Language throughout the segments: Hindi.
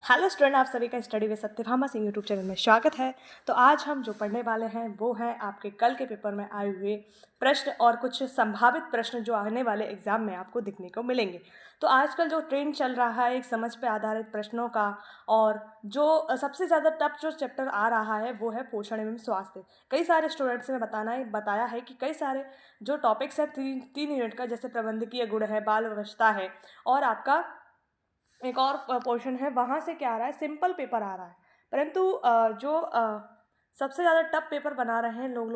हेलो स्टूडेंट, आप सभी का study with Satyabhama Singh YouTube channel में स्वागत है। तो आज हम जो पढ़ने वाले हैं वो है आपके कल के पेपर में आए हुए प्रश्न और कुछ संभावित प्रश्न जो आने वाले एग्जाम में आपको दिखने को मिलेंगे। तो आजकल जो ट्रेंड चल रहा है एक समझ पे आधारित प्रश्नों का, और जो सबसे ज़्यादा टफ जो चैप्टर आ रहा है वो है पोषण एवं स्वास्थ्य। कई सारे स्टूडेंट्स ने बताया है कि कई सारे जो टॉपिक्स है तीन यूनिट का, जैसे प्रबंधकीय गुण है, बाल अवस्था है, और आपका एक और पोर्शन है, वहाँ से क्या आ रहा है, सिंपल पेपर आ रहा है। परंतु जो सबसे ज़्यादा टफ पेपर बना रहे हैं लोग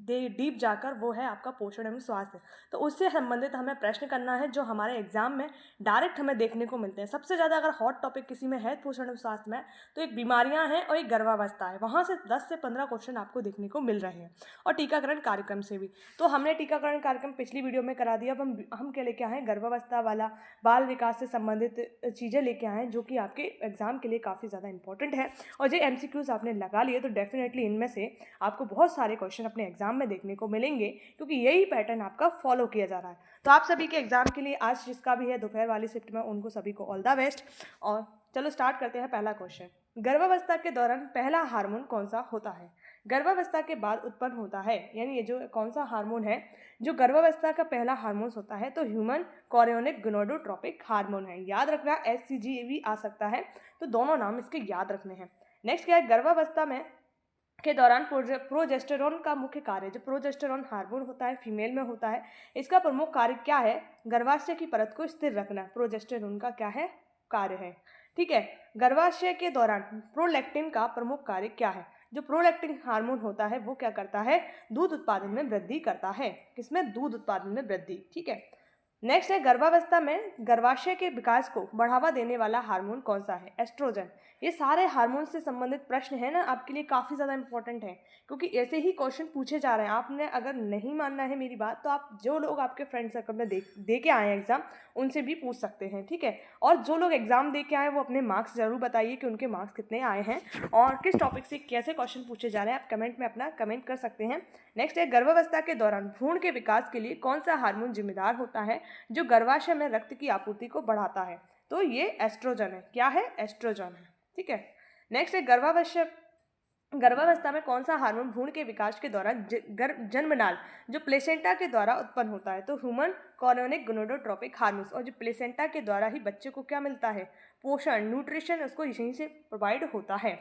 डीप जाकर, वो है आपका पोषण एवं स्वास्थ्य। तो उससे संबंधित हमें प्रश्न करना है जो हमारे एग्जाम में डायरेक्ट हमें देखने को मिलते हैं। सबसे ज़्यादा अगर हॉट टॉपिक किसी में है पोषण एवं स्वास्थ्य में, तो एक बीमारियां हैं और एक गर्भावस्था है। वहाँ से 10 से 15 क्वेश्चन आपको देखने को मिल रहे हैं, और टीकाकरण कार्यक्रम से भी। तो हमने टीकाकरण कार्यक्रम पिछली वीडियो में करा दिया। अब हम क्या लेके आए हैं, गर्भावस्था वाला बाल विकास से संबंधित चीज़ें लेके आए हैं, जो कि आपके एग्जाम के लिए काफ़ी ज़्यादा इंपॉर्टेंट है। और जो एमसीक्यूज आपने लगा लिए, तो डेफिनेटली इनमें से आपको बहुत सारे क्वेश्चन अपने एग्जाम में देखने को मिलेंगे, क्योंकि यही पैटर्न आपका फॉलो किया जा रहा है। तो आप सभी के एग्जाम के लिए आज जिसका भी है दोपहर वाली शिफ्ट में, उनको सभी को ऑल द बेस्ट। और चलो स्टार्ट करते हैं। पहला क्वेश्चन, गर्भावस्था के दौरान पहला हार्मोन कौन सा होता है? गर्भावस्था के बाद उत्पन्न होता है, यानी ये जो कौन सा हार्मोन है जो गर्भावस्था का पहला हार्मोन होता है, तो ह्यूमन कोरियोनिक गोनाडोट्रोपिक हार्मोन है। याद रखना, HCG भी आ सकता है, तो दोनों नाम इसके याद रखने हैं। नेक्स्ट क्या है, गर्भावस्था में के दौरान प्रोजेस्टेरोन का मुख्य कार्य, जो प्रोजेस्टेरोन हार्मोन होता है फीमेल में होता है, इसका प्रमुख कार्य क्या है? गर्भाशय की परत को स्थिर रखना प्रोजेस्टेरोन का क्या है, कार्य है। ठीक है, गर्भाशय के दौरान प्रोलैक्टिन का प्रमुख कार्य क्या है? जो प्रोलैक्टिन हार्मोन होता है वो क्या करता है? दूध उत्पादन में वृद्धि करता है। किसमें? दूध उत्पादन में वृद्धि। ठीक है, नेक्स्ट है, गर्भावस्था में गर्भाशय के विकास को बढ़ावा देने वाला हार्मोन कौन सा है? एस्ट्रोजन। ये सारे हार्मोन से संबंधित प्रश्न है ना, आपके लिए काफ़ी ज़्यादा इंपॉर्टेंट है, क्योंकि ऐसे ही क्वेश्चन पूछे जा रहे हैं। आपने अगर नहीं मानना है मेरी बात, तो आप जो लोग आपके फ्रेंड सर्कल में दे के आए हैं एग्जाम, उनसे भी पूछ सकते हैं। ठीक है, और जो लोग एग्जाम दे के आए वो अपने मार्क्स जरूर बताइए कि उनके मार्क्स कितने आए हैं और किस टॉपिक से कैसे क्वेश्चन पूछे जा रहे हैं। आप कमेंट में अपना कमेंट कर सकते हैं। नेक्स्ट है, गर्भावस्था के दौरान भ्रूण के विकास के लिए कौन सा हार्मोन जिम्मेदार होता है जो गर्भाशय में रक्त की आपूर्ति को बढ़ाता है? तो ये एस्ट्रोजन है। क्या है? एस्ट्रोजन है। ठीक है, नेक्स्ट है, गर्भावस्था में कौन सा हार्मोन भ्रूण के विकास के दौरान जन्मनाल जो प्लेसेंटा के द्वारा उत्पन्न होता है? तो ह्यूमन कोरियोनिक गोनाडोट्रोपिक हार्मोन। और जो प्लेसेंटा के द्वारा ही बच्चे को क्या मिलता है? पोषण, न्यूट्रिशन उसको यहीं से प्रोवाइड होता है।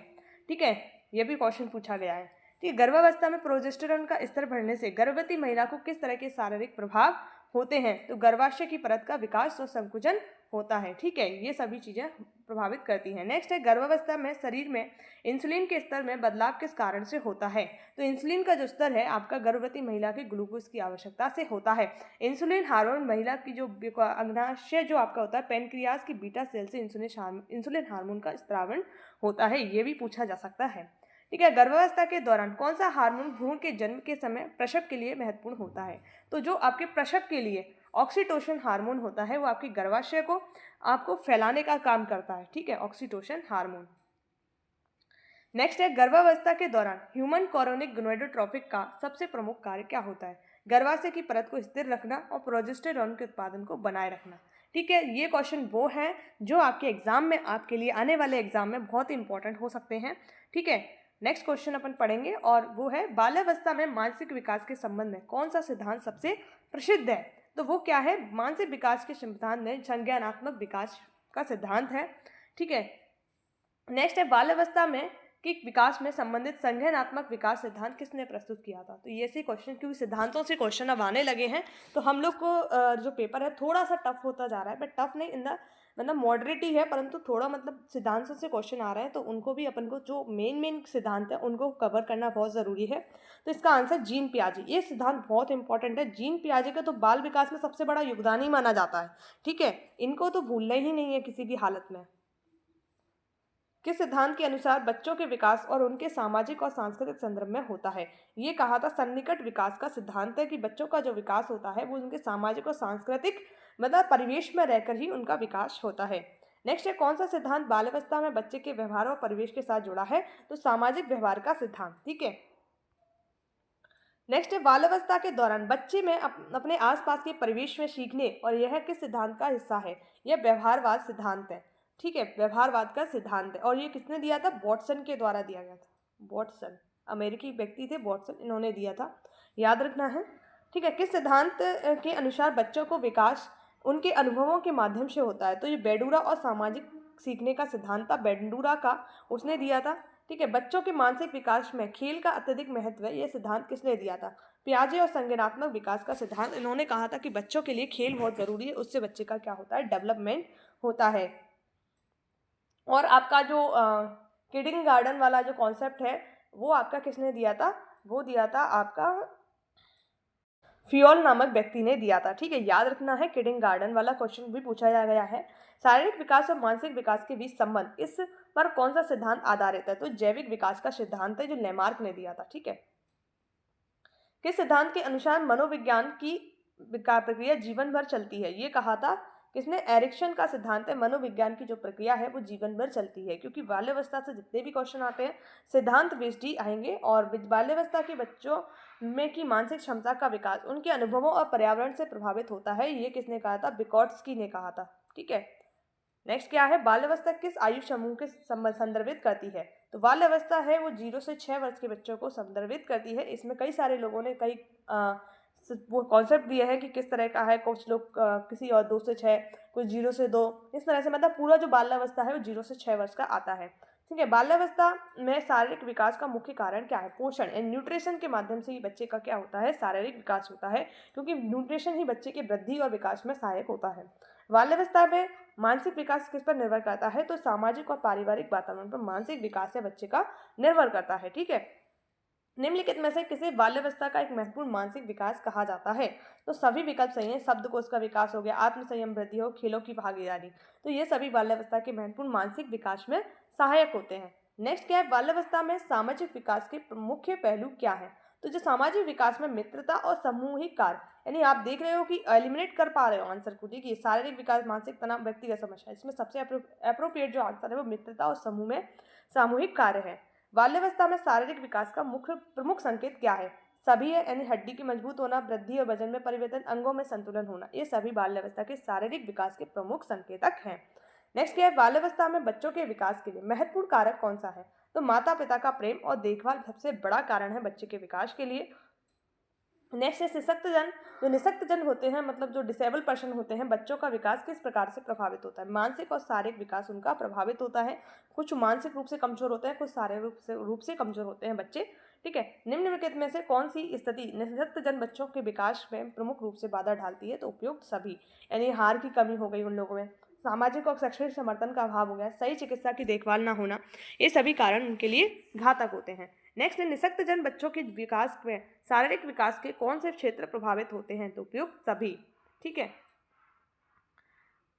ठीक है, यह भी क्वेश्चन पूछा गया है। ठीक है, गर्भावस्था में प्रोजेस्टेरोन का स्तर बढ़ने से गर्भवती महिला को किस तरह के शारीरिक प्रभाव होते हैं? तो गर्भाशय की परत का विकास और संकुचन होता है। ठीक है, ये सभी चीजें प्रभावित करती हैं। नेक्स्ट है, गर्भावस्था में शरीर में इंसुलिन के स्तर में बदलाव किस कारण से होता है? तो इंसुलिन का जो स्तर है आपका गर्भवती महिला के ग्लूकोज की आवश्यकता से होता है। इंसुलिन हार्मोन महिला की जो अग्नाशय जो आपका होता है पेनक्रियाज की बीटा सेल से इंसुलिन हार्मोन का स्त्रावण होता है। ये भी पूछा जा सकता है। ठीक है, गर्भावस्था के दौरान कौन सा हार्मोन भ्रूण के जन्म के समय प्रसव के लिए महत्वपूर्ण होता है? तो जो आपके प्रसव के लिए ऑक्सीटोसिन हार्मोन होता है, वो आपकी गर्भाशय को आपको फैलाने का काम करता है। ठीक है, ऑक्सीटोसिन हार्मोन। नेक्स्ट है, गर्भावस्था के दौरान ह्यूमन कोरियोनिक गोनाडोट्रोपिक का सबसे प्रमुख कार्य क्या होता है? गर्भाशय की परत को स्थिर रखना और प्रोजेस्टेरोन के उत्पादन को बनाए रखना। ठीक है, ये क्वेश्चन वो है जो आपके एग्जाम में, आपके लिए आने वाले एग्जाम में बहुत ही इंपॉर्टेंट हो सकते हैं। ठीक है, नेक्स्ट क्वेश्चन अपन पढ़ेंगे, और वो है, बाल्यावस्था में मानसिक विकास के संबंध में कौन सा सिद्धांत सबसे प्रसिद्ध है? तो वो क्या है? मानसिक विकास के सिद्धांत में संज्ञानात्मक विकास का सिद्धांत है। ठीक है, नेक्स्ट है, बाल्यावस्था में के विकास में संबंधित संज्ञानात्मक विकास सिद्धांत किसने प्रस्तुत किया था? तो ये से क्वेश्चन, क्योंकि सिद्धांतों से क्वेश्चन अब आने लगे हैं, तो हम लोग को जो पेपर है थोड़ा सा टफ होता जा रहा है, बट टफ नहीं इन द मतलब मॉडरेट ही है, परंतु थोड़ा मतलब सिद्धांतों से क्वेश्चन आ रहे हैं, तो उनको भी अपन को जो मेन सिद्धांत है उनको कवर करना बहुत ज़रूरी है। तो इसका आंसर जीन पियाजे। ये सिद्धांत बहुत इंपॉर्टेंट है। जीन पियाजे का तो बाल विकास में सबसे बड़ा योगदान ही माना जाता है। ठीक है, इनको तो भूलना ही नहीं है किसी भी हालत में। किस सिद्धांत के अनुसार बच्चों के विकास और उनके सामाजिक और सांस्कृतिक संदर्भ में होता है? ये कहा था सन्निकट विकास का सिद्धांत है कि बच्चों का जो विकास होता है वो उनके सामाजिक और सांस्कृतिक मतलब परिवेश में रहकर ही उनका विकास होता है। नेक्स्ट है, कौन सा सिद्धांत बाल्यावस्था में बच्चे के व्यवहार और परिवेश के साथ जुड़ा है? तो सामाजिक व्यवहार का सिद्धांत। ठीक है, नेक्स्ट है, बाल्यावस्था के दौरान बच्चे में अपने आसपास के परिवेश में सीखने, और यह किस सिद्धांत का हिस्सा है? यह व्यवहारवाद सिद्धांत है। ठीक है, व्यवहारवाद का सिद्धांत है। और ये किसने दिया था? वॉटसन के द्वारा दिया गया था। वॉटसन अमेरिकी व्यक्ति थे, वॉटसन, इन्होंने दिया था, याद रखना है। ठीक है, किस सिद्धांत के अनुसार बच्चों को विकास उनके अनुभवों के माध्यम से होता है? तो ये बेंडूरा और सामाजिक सीखने का सिद्धांत था, बेंडूरा का, उसने दिया था। ठीक है, बच्चों के मानसिक विकास में खेल का अत्यधिक महत्व है, यह सिद्धांत किसने दिया था? पियाजे और संज्ञानात्मक विकास का सिद्धांत, इन्होंने कहा था कि बच्चों के लिए खेल बहुत जरूरी है, उससे बच्चे का क्या होता है? डेवलपमेंट होता है। और आपका जो किडिंग गार्डन वाला जो कॉन्सेप्ट है वो आपका किसने दिया था? वो दिया था आपका फ्योल नामक व्यक्ति ने दिया था। ठीक है, याद रखना है, किडिंग गार्डन वाला क्वेश्चन भी पूछा जा गया है। शारीरिक विकास और मानसिक विकास के बीच संबंध, इस पर कौन सा सिद्धांत आधारित है? तो जैविक विकास का सिद्धांत है, जो लेमार्क ने दिया था। ठीक है, किस सिद्धांत के अनुसार मनोविज्ञान की प्रक्रिया जीवन भर चलती है? ये कहा था किसने? एरिक्सन का सिद्धांत है, मनोविज्ञान की जो प्रक्रिया है वो जीवन भर चलती है। क्योंकि बाल्यावस्था से जितने भी क्वेश्चन आते हैं सिद्धांत बेस्ड ही आएंगे। और बाल्यावस्था के बच्चों में की मानसिक क्षमता का विकास उनके अनुभवों और पर्यावरण से प्रभावित होता है, ये किसने कहा था? विगोट्स्की ने कहा था। ठीक है, नेक्स्ट क्या है? बाल्यावस्था किस आयु समूह के संदर्भित करती है? तो बाल्यावस्था है वो 0 से 6 वर्ष के बच्चों को संदर्भित करती है। इसमें कई सारे लोगों ने कई वो कॉन्सेप्ट दिए हैं कि किस तरह का है। कुछ लोग किसी और 2 से 6, कुछ 0 से 2, इस तरह से, मतलब पूरा जो बाल्यावस्था है वो 0 से 6 वर्ष का आता है। ठीक है, बाल्यावस्था में शारीरिक विकास का मुख्य कारण क्या है? पोषण एंड न्यूट्रिशन के माध्यम से ही बच्चे का क्या होता है? शारीरिक विकास होता है, क्योंकि न्यूट्रिशन ही बच्चे के वृद्धि और विकास में सहायक होता है। बाल्यावस्था में मानसिक विकास किस पर निर्भर करता है? तो सामाजिक और पारिवारिक वातावरण पर मानसिक विकास है बच्चे का निर्भर करता है। ठीक है, निम्नलिखित में से किसे बाल्यावस्था का एक महत्वपूर्ण मानसिक विकास कहा जाता है? तो सभी विकल्प सही हैं। शब्दकोश का विकास हो गया, आत्मसंयम वृद्धि हो, खेलों की भागीदारी, तो ये सभी बाल्यावस्था के महत्वपूर्ण मानसिक विकास में सहायक होते हैं। नेक्स्ट क्या है? बाल्यावस्था में सामाजिक विकास के मुख्य पहलू क्या है? तो जो सामाजिक विकास में मित्रता और सामूहिक कार्य, यानी आप देख रहे हो कि एलिमिनेट कर पा रहे हो आंसर को। देखिए, शारीरिक विकास, मानसिक तनाव, व्यक्तिगत समस्या, इसमें सबसे अप्रोप्रिएट जो आंसर है वो मित्रता और समूह में सामूहिक कार्य है। बाल्यावस्था में शारीरिक विकास का मुख्य प्रमुख संकेत क्या है? सभी है, यानी हड्डी की मजबूत होना, वृद्धि और वजन में परिवर्तन, अंगों में संतुलन होना, ये सभी बाल्यावस्था के शारीरिक विकास के प्रमुख संकेतक हैं। नेक्स्ट क्या है? बाल्यावस्था में बच्चों के विकास के लिए महत्वपूर्ण कारक कौन सा है? तो माता पिता का प्रेम और देखभाल सबसे बड़ा कारण है बच्चे के विकास के लिए। नेक्स्ट है सशक्त जन। जो निशक्त जन होते हैं, मतलब जो डिसेबल पर्सन होते हैं, बच्चों का विकास किस प्रकार से प्रभावित होता है? मानसिक और शारीरिक विकास उनका प्रभावित होता है। कुछ मानसिक रूप से कमजोर होते हैं, कुछ शारीरिक रूप से कमजोर होते हैं बच्चे। ठीक है, निम्नलिखित में से कौन सी स्थिति निशक्त जन बच्चों के विकास में प्रमुख रूप से बाधा डालती है? तो उपयुक्त सभी, यानी हार की कमी हो गई उन लोगों में, सामाजिक और शैक्षणिक समर्थन का अभाव हो गया, सही चिकित्सा की देखभाल ना होना, ये सभी कारण उनके लिए घातक होते हैं। नेक्स्ट है निशक्त जन बच्चों के विकास में शारीरिक विकास के कौन से क्षेत्र प्रभावित होते हैं? तो उपयुक्त सभी। ठीक है,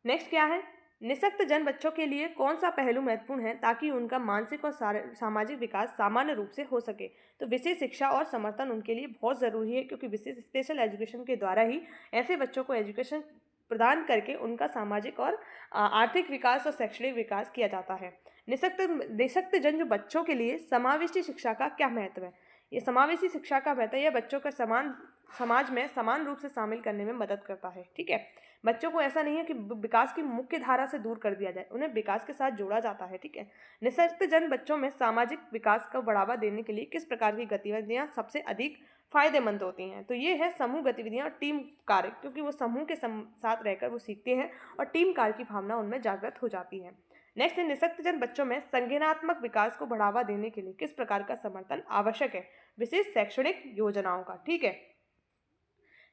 नेक्स्ट क्या है? निशक्त जन बच्चों के लिए कौन सा पहलू महत्वपूर्ण है ताकि उनका मानसिक और सामाजिक विकास सामान्य रूप से हो सके? तो विशेष शिक्षा और समर्थन उनके लिए बहुत जरूरी है, क्योंकि विशेष स्पेशल एजुकेशन के द्वारा ही ऐसे बच्चों को एजुकेशन प्रदान करके उनका सामाजिक और आर्थिक विकास और शैक्षणिक विकास किया जाता है। निशक्त जन जो बच्चों के लिए समावेशी शिक्षा का क्या महत्व है? ये समावेशी शिक्षा का महत्व यह बच्चों का समाज में समान रूप से शामिल करने में मदद करता है। ठीक है, बच्चों को ऐसा नहीं है कि विकास की मुख्य धारा से दूर कर दिया जाए, उन्हें विकास के साथ जोड़ा जाता है। ठीक है, निशक्त जन बच्चों में सामाजिक विकास को बढ़ावा देने के लिए किस प्रकार की गतिविधियां सबसे अधिक फायदेमंद होती हैं? तो ये है समूह गतिविधियां और टीम कार्य, क्योंकि वो समूह के साथ रहकर वो सीखते हैं और टीम कार्य की भावना उनमें जागृत हो जाती है। नेक्स्ट है निशक्त जन बच्चों में संज्ञानात्मक विकास को बढ़ावा देने के लिए किस प्रकार का समर्थन आवश्यक है? विशेष शैक्षणिक योजनाओं का। ठीक है,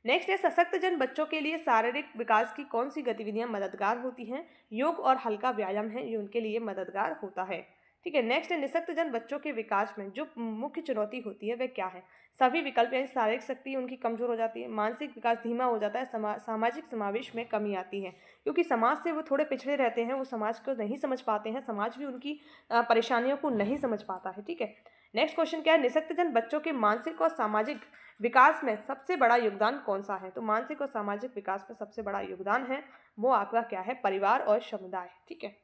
नेक्स्ट है सशक्त जन बच्चों के लिए शारीरिक विकास की कौन सी गतिविधियां मददगार होती हैं? योग और हल्का व्यायाम है, ये उनके लिए मददगार होता है। ठीक है, नेक्स्ट है निशक्त जन बच्चों के विकास में जो मुख्य चुनौती होती है वह क्या है? सभी विकल्प, यानी शारीरिक शक्ति उनकी कमजोर हो जाती है, मानसिक विकास धीमा हो जाता है, सामाजिक समावेश में कमी आती है, क्योंकि समाज से वो थोड़े पिछड़े रहते हैं, वो समाज को नहीं समझ पाते हैं, समाज भी उनकी परेशानियों को नहीं समझ पाता है। ठीक है, नेक्स्ट क्वेश्चन क्या है? निशक्त जन बच्चों के मानसिक और सामाजिक विकास में सबसे बड़ा योगदान कौन सा है? तो मानसिक और सामाजिक विकास में सबसे बड़ा योगदान है वो आपका क्या है? परिवार और समुदाय। ठीक है,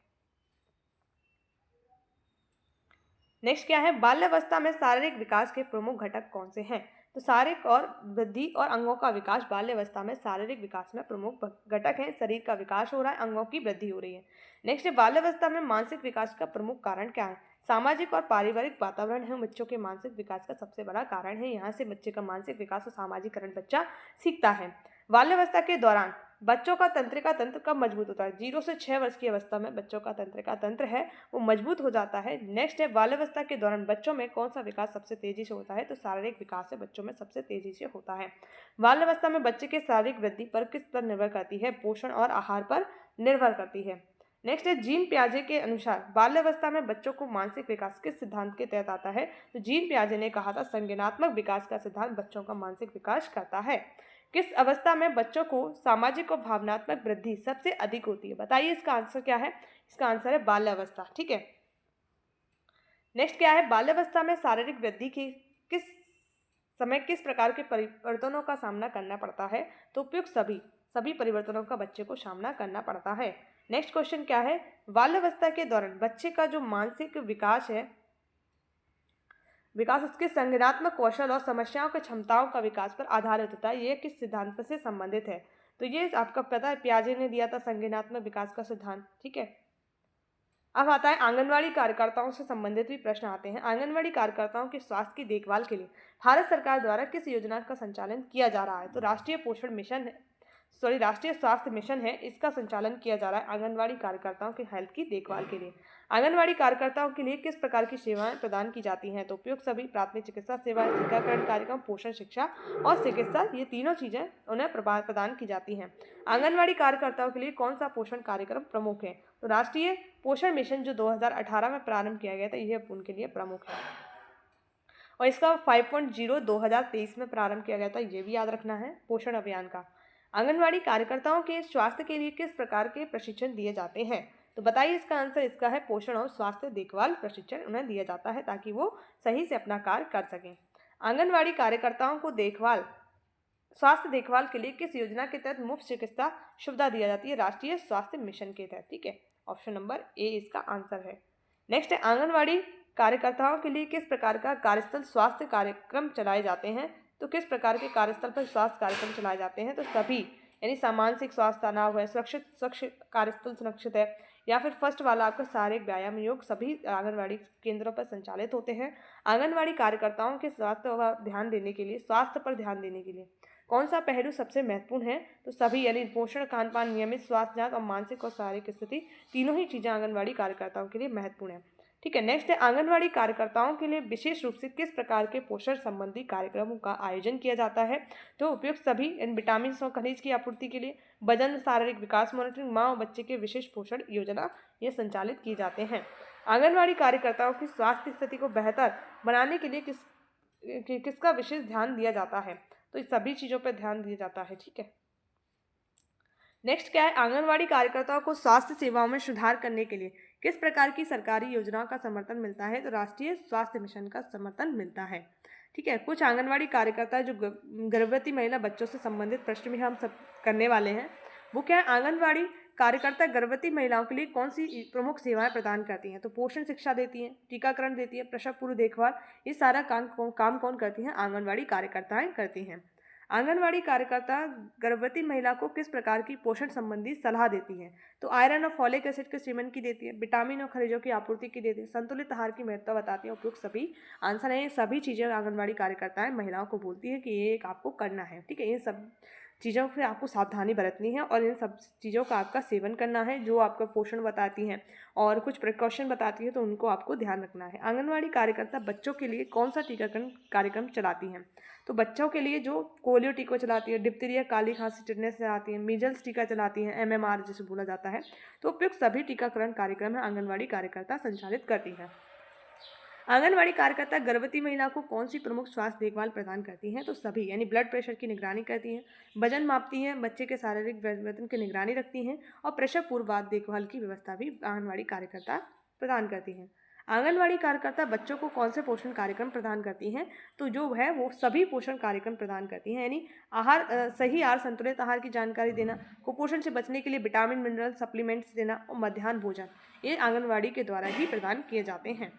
नेक्स्ट क्या है? बाल्यावस्था में शारीरिक विकास के प्रमुख घटक कौन से हैं? तो शारीरिक और वृद्धि और अंगों का विकास बाल्यावस्था में शारीरिक विकास में प्रमुख घटक है। शरीर का विकास हो रहा है, अंगों की वृद्धि हो रही है। नेक्स्ट है बाल्यावस्था में मानसिक विकास का प्रमुख कारण क्या है? सामाजिक और पारिवारिक वातावरण है बच्चों के मानसिक विकास का सबसे बड़ा कारण है। यहाँ से बच्चे का मानसिक विकास और सामाजिकरण बच्चा सीखता है। बाल्यावस्था के दौरान बच्चों का तंत्रिका तंत्र कब मजबूत होता है? 0 से 6 वर्ष की अवस्था में बच्चों का तंत्रिका तंत्र है वो मजबूत हो जाता है। नेक्स्ट है बाल्यावस्था के दौरान बच्चों में कौन सा विकास सबसे तेजी से होता है? तो शारीरिक विकास है बच्चों में सबसे तेजी से होता है। बाल्यावस्था में बच्चे के शारीरिक वृद्धि पर किस पर निर्भर करती है? पोषण और आहार पर निर्भर करती है। नेक्स्ट है जीन पियाजे के अनुसार बाल्यावस्था में बच्चों को मानसिक विकास किस सिद्धांत के तहत आता है? तो जीन पियाजे ने कहा था संज्ञानात्मक विकास का सिद्धांत बच्चों का मानसिक विकास करता है। किस अवस्था में बच्चों को सामाजिक और भावनात्मक वृद्धि सबसे अधिक होती है? बताइए इसका आंसर क्या है? इसका आंसर है बाल्यावस्था। ठीक है, नेक्स्ट क्या है? बाल्यावस्था में शारीरिक वृद्धि की किस समय किस प्रकार के परिवर्तनों का सामना करना पड़ता है? तो उपयुक्त सभी परिवर्तनों का बच्चे को सामना करना पड़ता है। नेक्स्ट क्वेश्चन क्या है? बाल्यावस्था के दौरान बच्चे का जो मानसिक विकास है विकास उसके संज्ञानात्मक कौशल और समस्याओं के क्षमताओं का विकास पर आधारित होता है। ये किस सिद्धांत से संबंधित है? तो ये आपका पता है पियाजे ने दिया था संज्ञानात्मक विकास का सिद्धांत। ठीक है, अब आता है आंगनवाड़ी कार्यकर्ताओं से संबंधित भी प्रश्न आते हैं। आंगनवाड़ी कार्यकर्ताओं के स्वास्थ्य की देखभाल के लिए भारत सरकार द्वारा किस योजना का संचालन किया जा रहा है? तो राष्ट्रीय स्वास्थ्य मिशन है, इसका संचालन किया जा रहा है आंगनवाड़ी कार्यकर्ताओं के हेल्थ की देखभाल के लिए। आंगनवाड़ी कार्यकर्ताओं के लिए किस प्रकार की सेवाएं प्रदान की जाती हैं? तो उपयुक्त सभी प्राथमिक चिकित्सा सेवाएं, टीकाकरण कार्यक्रम, पोषण शिक्षा और चिकित्सा, ये तीनों चीजें उन्हें प्रदान की जाती हैं। आंगनवाड़ी कार्यकर्ताओं के लिए कौन सा पोषण कार्यक्रम प्रमुख है? तो राष्ट्रीय पोषण मिशन जो 2018 में प्रारंभ किया गया था, यह उनके लिए प्रमुख है और इसका 5.0 2023 में प्रारंभ किया गया था, ये भी याद रखना है पोषण अभियान का। आंगनवाड़ी कार्यकर्ताओं के स्वास्थ्य के लिए किस प्रकार के प्रशिक्षण दिए जाते हैं? तो बताइए इसका आंसर इसका है पोषण और स्वास्थ्य देखभाल प्रशिक्षण उन्हें दिया जाता है ताकि वो सही से अपना कार्य कर सकें। आंगनवाड़ी कार्यकर्ताओं को स्वास्थ्य देखभाल के लिए किस योजना के तहत मुफ्त चिकित्सा सुविधा दी जाती है? राष्ट्रीय स्वास्थ्य मिशन के तहत। ठीक है, ऑप्शन नंबर ए इसका आंसर है। नेक्स्ट है आंगनवाड़ी कार्यकर्ताओं के लिए किस प्रकार का कार्यस्थल स्वास्थ्य कार्यक्रम चलाए जाते हैं? तो किस प्रकार के कार्यस्थल पर स्वास्थ्य कार्यक्रम चलाए जाते हैं? तो सभी, यानी मानसिक स्वास्थ्य तनाव है, स्वच्छ कार्यस्थल सुरक्षित है, या फिर फर्स्ट वाला आपका शारीरिक व्यायाम योग, सभी आंगनवाड़ी केंद्रों पर संचालित होते हैं। आंगनवाड़ी कार्यकर्ताओं के स्वास्थ्य पर ध्यान देने के लिए कौन सा पहलू सबसे महत्वपूर्ण है? तो सभी, यानी पोषण, खान पान, नियमित स्वास्थ्य जांच और मानसिक और शारीरिक स्थिति, तीनों ही चीजें आंगनवाड़ी कार्यकर्ताओं के लिए महत्वपूर्ण है। ठीक है, नेक्स्ट है आंगनवाड़ी कार्यकर्ताओं के लिए विशेष रूप से किस प्रकार के पोषण संबंधी कार्यक्रमों का आयोजन किया जाता है? तो उपयुक्त सभी, इन विटामिन और खनिज की आपूर्ति के लिए वजन, शारीरिक विकास मॉनिटरिंग, माँ और बच्चे के विशेष पोषण योजना ये संचालित किए जाते हैं। आंगनवाड़ी कार्यकर्ताओं की स्वास्थ्य स्थिति को बेहतर बनाने के लिए किसका विशेष ध्यान दिया जाता है? तो इस सभी चीज़ों पर ध्यान दिया जाता है। ठीक है, नेक्स्ट क्या है? आंगनवाड़ी कार्यकर्ताओं को स्वास्थ्य सेवाओं में सुधार करने के लिए किस प्रकार की सरकारी योजनाओं का समर्थन मिलता है? तो राष्ट्रीय स्वास्थ्य मिशन का समर्थन मिलता है। ठीक है, कुछ आंगनवाड़ी कार्यकर्ता जो गर्भवती महिला बच्चों से संबंधित प्रश्न भी हम सब करने वाले हैं, वो क्या है? आंगनवाड़ी कार्यकर्ता गर्भवती महिलाओं के लिए कौन सी प्रमुख सेवाएं प्रदान करती हैं? तो पोषण शिक्षा देती हैं, टीकाकरण देती है, प्रसव पूर्व देखभाल, ये सारा काम कौन करती हैं? आंगनवाड़ी कार्यकर्ताएं करती हैं। आंगनवाड़ी कार्यकर्ता गर्भवती महिला को किस प्रकार की पोषण संबंधी सलाह देती हैं? तो आयरन और फॉलिक एसिड के सेवन की देती है, विटामिन और खनिजों की आपूर्ति की देती है, संतुलित आहार की महत्ता बताती है। उपयुक्त सभी आंसर है। ये सभी चीज़ें आंगनवाड़ी कार्यकर्ताएं महिलाओं को बोलती है कि ये एक आपको करना है। ठीक है, ये सब चीज़ों से आपको सावधानी बरतनी है और इन सब चीज़ों का आपका सेवन करना है जो आपका पोषण बताती हैं और कुछ प्रिकॉशन बताती है, तो उनको आपको ध्यान रखना है। आंगनवाड़ी कार्यकर्ता बच्चों के लिए कौन सा टीकाकरण कार्यक्रम चलाती हैं? तो बच्चों के लिए जो पोलियो टीका चलाती है, डिप्थीरिया, काली खांसी, टिटनेस चलाती है, मीजल्स टीका चलाती है, MMR जिसे बोला जाता है। तो उपयुक्त सभी टीकाकरण कार्यक्रम आंगनवाड़ी कार्यकर्ता संचालित करती है। आंगनवाड़ी कार्यकर्ता गर्भवती महिला को कौन सी प्रमुख स्वास्थ्य देखभाल प्रदान करती हैं? तो सभी, यानी ब्लड प्रेशर की निगरानी करती हैं, वजन मापती हैं, बच्चे के शारीरिक वजन की निगरानी रखती हैं और प्रसव पूर्व बाद देखभाल की व्यवस्था भी आंगनवाड़ी कार्यकर्ता प्रदान करती हैं। आंगनवाड़ी कार्यकर्ता बच्चों को कौन से पोषण कार्यक्रम प्रदान करती हैं? तो जो है वो सभी पोषण कार्यक्रम प्रदान करती हैं, यानी सही आहार, संतुलित आहार की जानकारी देना, कुपोषण से बचने के लिए विटामिन, मिनरल सप्लीमेंट्स देना और मध्याह्न भोजन, ये आंगनवाड़ी के द्वारा ही प्रदान किए जाते हैं।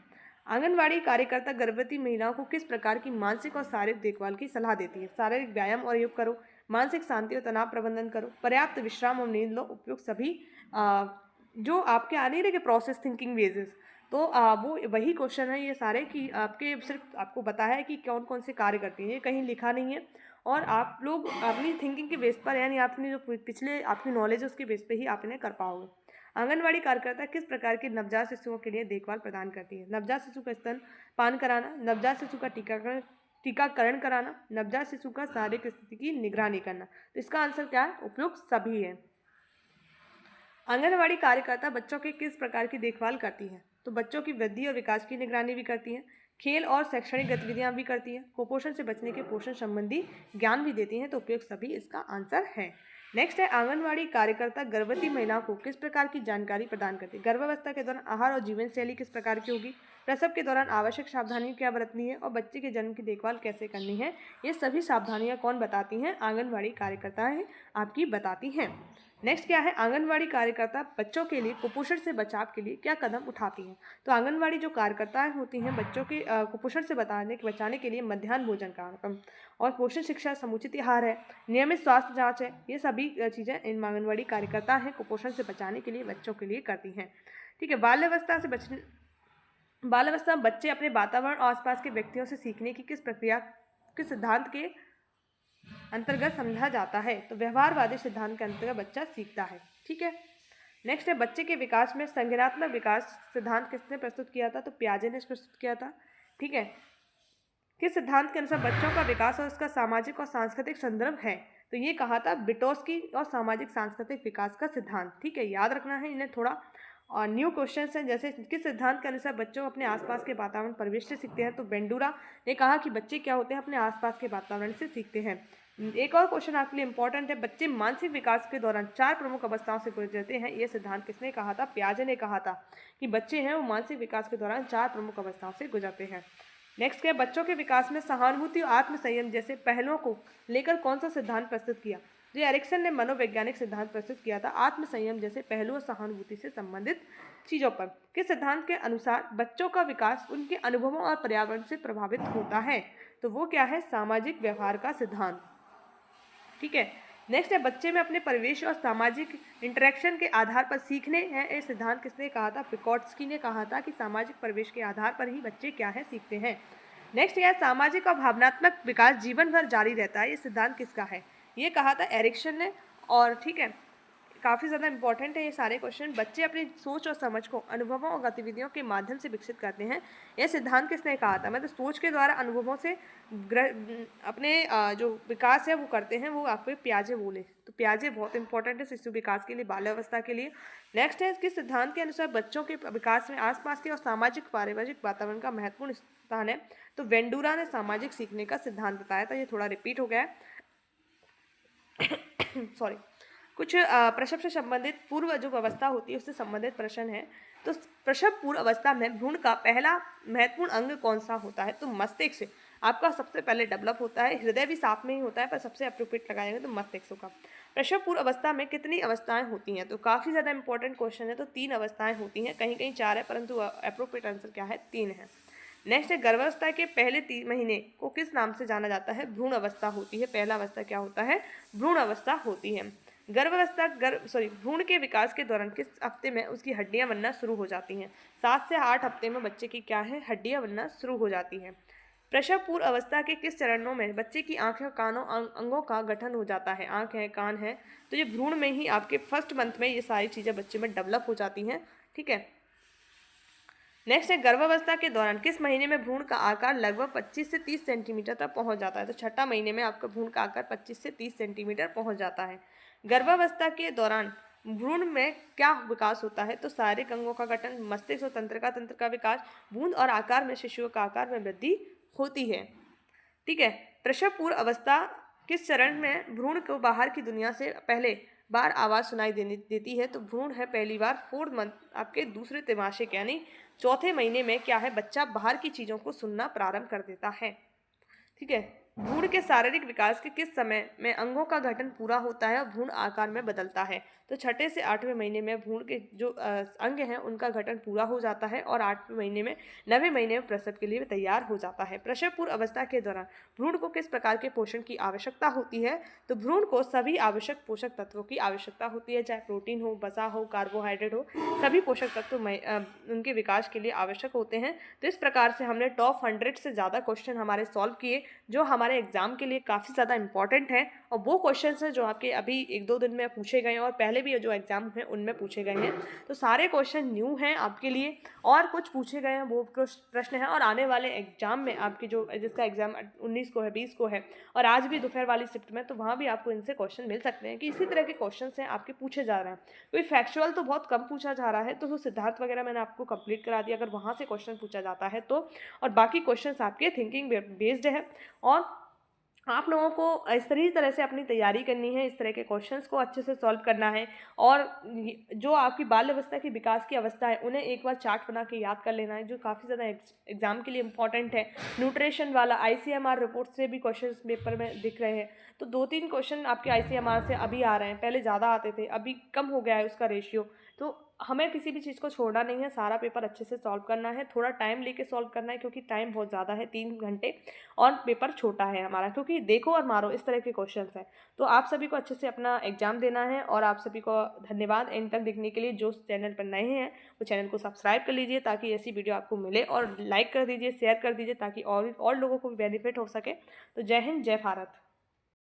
आंगनवाड़ी कार्यकर्ता गर्भवती महिलाओं को किस प्रकार की मानसिक और शारीरिक देखभाल की सलाह देती है? शारीरिक व्यायाम और योग करो, मानसिक शांति और तनाव प्रबंधन करो, पर्याप्त विश्राम और नींद लो, उपयुक्त सभी जो आपके आ नहीं रहे प्रोसेस थिंकिंग बेसिस। तो वो वही क्वेश्चन है ये सारे कि आपके सिर्फ आपको बताया है कि कौन कौन से कार्य करती हैं, ये कहीं लिखा नहीं है। और आप लोग अपनी थिंकिंग के बेस पर यानी आपने जो पिछले आपकी नॉलेज है उसके बेस पे ही आप इन्हें कर पाओगे। आंगनवाड़ी कार्यकर्ता किस प्रकार के नवजात शिशुओं के लिए देखभाल प्रदान करती है? नवजात शिशु का स्तन पान कराना, नवजात शिशु का टीकाकरण कराना, नवजात शिशु का शारीरिक स्थिति की निगरानी करना। तो इसका आंसर क्या है? उपयुक्त सभी है। आंगनवाड़ी कार्यकर्ता बच्चों के किस प्रकार की देखभाल करती है? तो बच्चों की वृद्धि और विकास की निगरानी भी करती हैं, खेल और शैक्षणिक गतिविधियां भी करती हैं, कुपोषण से बचने के पोषण संबंधी ज्ञान भी देती हैं। तो उपयुक्त सभी इसका आंसर है। नेक्स्ट है आंगनवाड़ी कार्यकर्ता गर्भवती महिलाओं को किस प्रकार की जानकारी प्रदान करती है? गर्भावस्था के दौरान आहार और जीवन शैली किस प्रकार की होगी, प्रसव के दौरान आवश्यक सावधानियां क्या बरतनी है और बच्चे के जन्म की देखभाल कैसे करनी है, ये सभी सावधानियां कौन बताती हैं? आंगनवाड़ी कार्यकर्ताएं आपकी बताती हैं। नेक्स्ट क्या है? आंगनवाड़ी कार्यकर्ता बच्चों के लिए कुपोषण से बचाव के लिए क्या कदम उठाती हैं? तो आंगनवाड़ी जो कार्यकर्ताएं होती हैं बच्चों के कुपोषण से बचाने के लिए मध्याह्न भोजन कार्यक्रम और पोषण शिक्षा, समुचित आहार है, नियमित स्वास्थ्य जांच है, ये सभी चीज़ें इन आंगनवाड़ी कार्यकर्ता हैं कुपोषण से बचाने के लिए बच्चों के लिए करती हैं। ठीक है। बाल्यावस्था में बच्चे अपने वातावरण और आसपास के व्यक्तियों से सीखने की किस प्रक्रिया किस सिद्धांत के अंतर्गत समझा जाता है? तो व्यवहारवादी सिद्धांत के अंतर्गत बच्चा सीखता है। ठीक है। नेक्स्ट है बच्चे के विकास में संज्ञानात्मक विकास सिद्धांत किसने प्रस्तुत किया था? तो पियाजे ने प्रस्तुत किया था। ठीक है। किस सिद्धांत के अनुसार बच्चों का विकास और उसका सामाजिक और सांस्कृतिक संदर्भ है? तो ये कहा था विटोस्की और सामाजिक सांस्कृतिक विकास का सिद्धांत। ठीक है, याद रखना है इन्हें थोड़ा। और न्यू क्वेश्चन हैं जैसे किस सिद्धांत के अनुसार बच्चों अपने आसपास के वातावरण परिवेश से सीखते हैं? तो बेंडूरा ने कहा कि बच्चे क्या होते हैं अपने आसपास के वातावरण से सीखते हैं। एक और क्वेश्चन आपके लिए इंपॉर्टेंट है, बच्चे मानसिक विकास के दौरान 4 प्रमुख अवस्थाओं से गुजरते हैं। ये सिद्धांत किसने कहा था? पियाजे ने कहा था कि बच्चे हैं वो मानसिक विकास के दौरान 4 प्रमुख अवस्थाओं से गुजरते हैं। नेक्स्ट क्या? बच्चों के विकास में सहानुभूति और आत्मसंयम जैसे पहलुओं को लेकर कौन सा सिद्धांत प्रस्तुत किया? जो एरिक्सन ने मनोवैज्ञानिक सिद्धांत प्रस्तुत किया था आत्मसंयम जैसे पहलुओं सहानुभूति से संबंधित चीजों पर। किस सिद्धांत के अनुसार बच्चों का विकास उनके अनुभवों और पर्यावरण से प्रभावित होता है? तो वो क्या है? सामाजिक व्यवहार का सिद्धांत। ठीक है। नेक्स्ट है बच्चे में अपने परिवेश और सामाजिक इंटरेक्शन के आधार पर सीखने हैं। ये सिद्धांत किसने कहा था? विगोत्स्की ने कहा था कि सामाजिक परिवेश के आधार पर ही बच्चे क्या है? सीखते हैं। नेक्स्ट है सामाजिक और भावनात्मक विकास जीवन भर जारी रहता है। ये सिद्धांत किसका है? ये कहा था एरिक्सन ने। और ठीक है, काफ़ी ज़्यादा इंपॉर्टेंट है ये सारे क्वेश्चन। बच्चे अपनी सोच और समझ को अनुभवों और गतिविधियों के माध्यम से विकसित करते हैं। यह सिद्धांत किसने कहा था? मतलब सोच के द्वारा अनुभवों से अपने जो विकास है वो करते हैं, वो आपको पियाजे बोले। तो पियाजे बहुत इंपॉर्टेंट है शिशु विकास के लिए, बाल्यावस्था के लिए। नेक्स्ट है इसके सिद्धांत के अनुसार बच्चों के विकास में आसपास के और सामाजिक पारिवारिक वातावरण का महत्वपूर्ण स्थान है। तो वेंडूरा ने सामाजिक सीखने का सिद्धांत बताया था। ये थोड़ा रिपीट हो गया है सॉरी। कुछ प्रसव से संबंधित पूर्व जो अवस्था होती है उससे संबंधित प्रश्न है। तो प्रसव पूर्व अवस्था में भ्रूण का पहला महत्वपूर्ण अंग कौन सा होता है? तो मस्तिष्क आपका सबसे पहले डेवलप होता है। हृदय भी साथ में ही होता है पर सबसे अप्रोप्रिएट लगाएंगे तो मस्तिष्क का। प्रसव पूर्व अवस्था में कितनी अवस्थाएं होती हैं? तो काफ़ी ज़्यादा इंपॉर्टेंट क्वेश्चन है। तो 3 अवस्थाएं होती हैं, कहीं कहीं 4 है परंतु अप्रोप्रिएट आंसर क्या है? 3 है। नेक्स्ट है गर्भावस्था के पहले 3 महीने को किस नाम से जाना जाता है? भ्रूण अवस्था होती है। पहला अवस्था क्या होता है? भ्रूण अवस्था होती है। भ्रूण के विकास के दौरान किस हफ्ते में उसकी हड्डियां बनना शुरू हो जाती हैं? 7 से 8 हफ्ते में बच्चे की क्या है? हड्डियां बनना शुरू हो जाती हैं। प्रसव पूर्व अवस्था के किस चरणों में बच्चे की आंखें, कानों, अंगों का गठन हो जाता है? आंख है, कान है, तो ये भ्रूण में ही आपके फर्स्ट मंथ में ये सारी चीज़ें बच्चे में डेवलप हो जाती हैं। ठीक है। नेक्स्ट है गर्भावस्था के दौरान किस महीने में भ्रूण का आकार लगभग 25 से 30 सेंटीमीटर तक पहुंच जाता है? तो 6ठा महीने में आपका भ्रूण का आकार 25 से 30 सेंटीमीटर पहुंच जाता है। गर्भावस्था के दौरान भ्रूण में क्या विकास होता है? तो शारीरिक अंगों का गठन, मस्तिष्क और तंत्र का विकास, बूंद और आकार में शिशुओं का आकार में वृद्धि होती है। ठीक है। प्रसव पूर्व अवस्था किस चरण में भ्रूण को बाहर की दुनिया से पहले बार आवाज़ सुनाई देती है? तो भ्रूण है पहली बार 4th मंथ आपके दूसरे त्रैमासिक यानी 4थे महीने में क्या है? बच्चा बाहर की चीज़ों को सुनना प्रारंभ कर देता है। ठीक है। भ्रूण के शारीरिक विकास के किस समय में अंगों का गठन पूरा होता है और भ्रूण आकार में बदलता है? तो छठे से 8वें महीने में भ्रूण के जो अंग हैं उनका गठन पूरा हो जाता है और 8वें महीने में 9वें महीने में प्रसव के लिए तैयार हो जाता है। प्रसव पूर्व अवस्था के दौरान भ्रूण को किस प्रकार के पोषण की आवश्यकता होती है? तो भ्रूण को सभी आवश्यक पोषक तत्वों की आवश्यकता होती है, चाहे प्रोटीन हो, वसा हो, कार्बोहाइड्रेट हो, सभी पोषक तत्व उनके विकास के लिए आवश्यक होते हैं। तो इस प्रकार से हमने टॉप 100 से ज़्यादा क्वेश्चन हमारे सॉल्व किए जो हमारे एग्जाम के लिए काफ़ी ज़्यादा इंपॉर्टेंट हैं और वो क्वेश्चन हैं जो आपके अभी 1-2 दिन में पूछे गए हैं और पहले भी जो एग्जाम हैं उनमें पूछे गए हैं। तो सारे क्वेश्चन न्यू हैं आपके लिए और कुछ पूछे गए हैं वो प्रश्न हैं और आने वाले एग्जाम में आपकी जो जिसका एग्जाम 19 को है, 20 को है और आज भी दोपहर वाली शिफ्ट में, तो वहाँ भी आपको इनसे क्वेश्चन मिल सकते हैं कि इसी तरह के क्वेश्चन हैं आपके पूछे जा रहे हैं। कोई फैक्चुअल तो बहुत कम पूछा जा रहा है, तो वो सिद्धार्थ वगैरह मैंने आपको कंप्लीट करा दिया, अगर वहाँ से क्वेश्चन पूछा जाता है तो। और बाकी क्वेश्चंस आपके थिंकिंग बेस्ड है और आप लोगों को इस तरह से अपनी तैयारी करनी है, इस तरह के क्वेश्चंस को अच्छे से सॉल्व करना है और जो आपकी बाल अवस्था की विकास की अवस्था है उन्हें एक बार चार्ट बना के याद कर लेना है, जो काफ़ी ज़्यादा एग्जाम के लिए इंपॉर्टेंट है। न्यूट्रिशन वाला ICMR रिपोर्ट से भी क्वेश्चंस पेपर में दिख रहे हैं, तो 2-3 क्वेश्चन आपके ICMR से अभी आ रहे हैं, पहले ज़्यादा आते थे, अभी कम हो गया है उसका रेशियो। तो हमें किसी भी चीज़ को छोड़ना नहीं है, सारा पेपर अच्छे से सॉल्व करना है, थोड़ा टाइम लेके सॉल्व करना है क्योंकि टाइम बहुत ज़्यादा है, 3 घंटे और पेपर छोटा है हमारा, क्योंकि देखो और मारो इस तरह के क्वेश्चंस हैं। तो आप सभी को अच्छे से अपना एग्जाम देना है और आप सभी को धन्यवाद एंड तक देखने के लिए। जो चैनल पर नए हैं वो चैनल को सब्सक्राइब कर लीजिए ताकि ऐसी वीडियो आपको मिले और लाइक कर दीजिए, शेयर कर दीजिए ताकि और लोगों को भी बेनिफिट हो सके। तो जय हिंद, जय भारत।